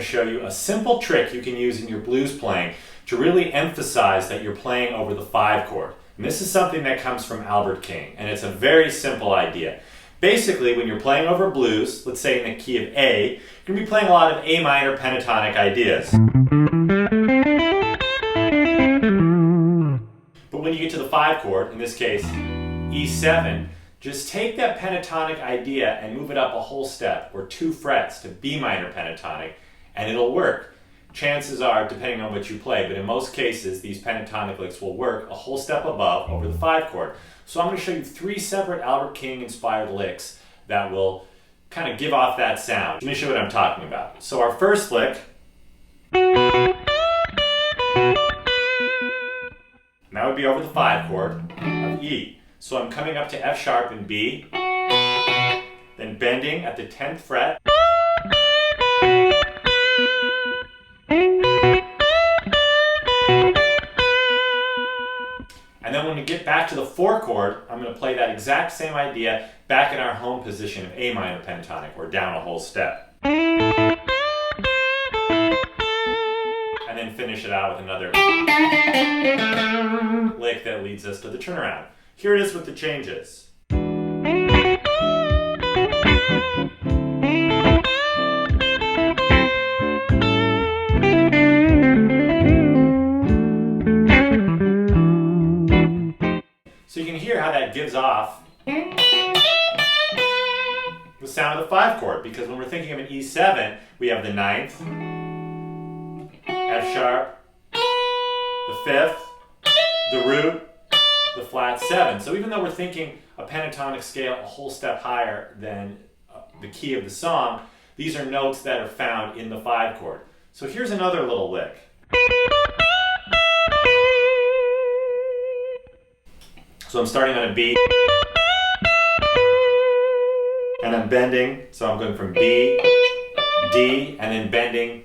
show you a simple trick you can use in your blues playing to really emphasize that you're playing over the 5 chord. And this is something that comes from Albert King, and it's a very simple idea. Basically, when you're playing over blues, let's say in the key of A, you're going to be playing a lot of A minor pentatonic ideas. But when you get to the 5 chord, in this case E7, just take that pentatonic idea and move it up a whole step, or 2 frets, to B minor pentatonic, and it'll work. Chances are, depending on what you play, but in most cases, these pentatonic licks will work a whole step above over the 5 chord. So I'm going to show you 3 separate Albert King inspired licks that will kind of give off that sound. Let me show you what I'm talking about. So our first lick, and that would be over the 5 chord of E. So I'm coming up to F sharp in B, then bending at the 10th fret, and then when we get back to the 4 chord, I'm going to play that exact same idea back in our home position of A minor pentatonic, or down a whole step. And then finish it out with another lick that leads us to the turnaround. Here it is with the changes. So you can hear how that gives off the sound of the 5 chord, because when we're thinking of an E7, we have the 9th, F sharp, the 5th, the root, the flat 7. So even though we're thinking a pentatonic scale a whole step higher than the key of the song, these are notes that are found in the 5 chord. So here's another little lick. So I'm starting on a B, and I'm bending, so I'm going from B, D, and then bending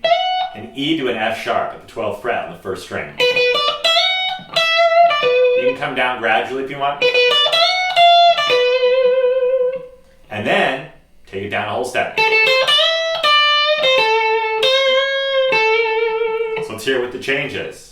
an E to an F sharp at the 12th fret on the 1st string. You can come down gradually if you want. And then take it down a whole step. So let's hear it with the changes.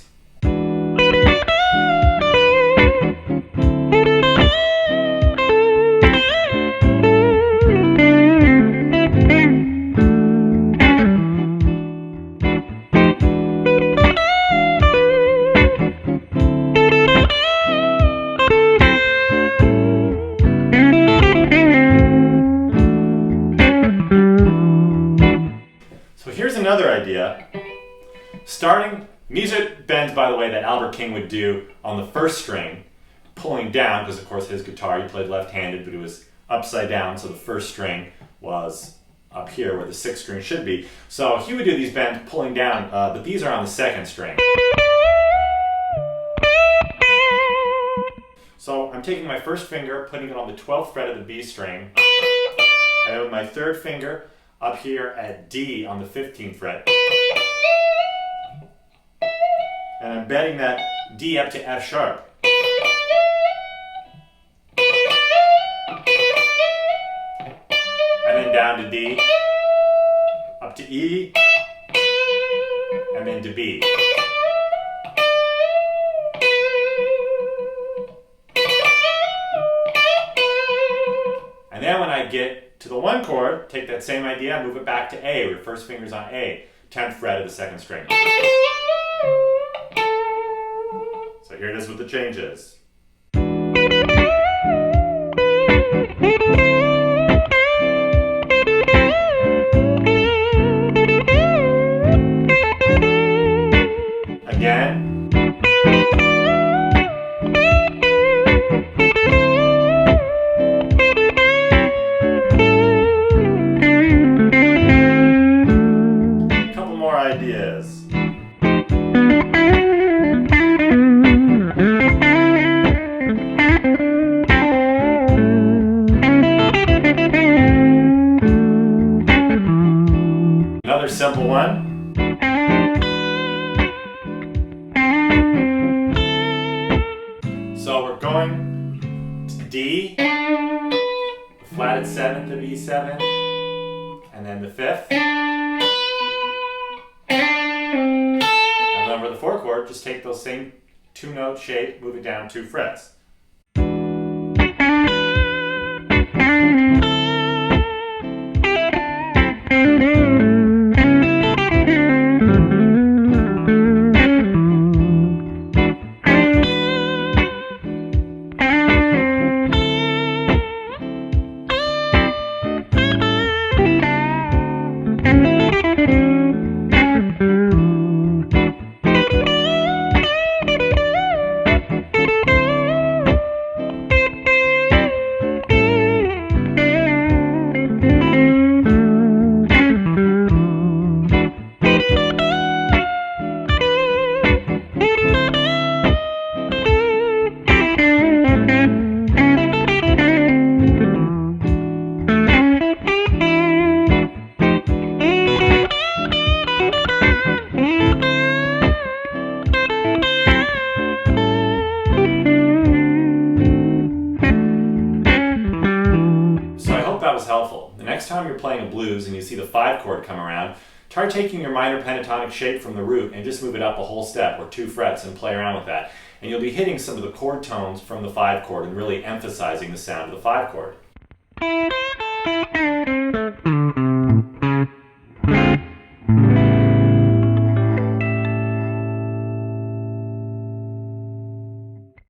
Here's another idea. These are bends, by the way, that Albert King would do on the 1st string, pulling down, because of course his guitar, he played left-handed, but it was upside down, so the 1st string was up here where the 6th string should be. So he would do these bends pulling down, but these are on the 2nd string. So I'm taking my 1st finger, putting it on the 12th fret of the B string, and then with my 3rd finger up here at D on the 15th fret. And I'm bending that D up to F sharp. And then down to D, up to E, and then to B. And then when I get to the 1 chord, take that same idea, move it back to A, where your 1st finger's on A, 10th fret of the 2nd string. So here it is with the changes. Again. Ideas. Another simple one. So we're going to D, the flatted 7th of E7, and then the 5th, chord, just take those same 2-note shape, move it down 2 frets. That was helpful. The next time you're playing a blues and you see the 5 chord come around, try taking your minor pentatonic shape from the root and just move it up a whole step or 2 frets and play around with that. And you'll be hitting some of the chord tones from the 5 chord and really emphasizing the sound of the 5 chord.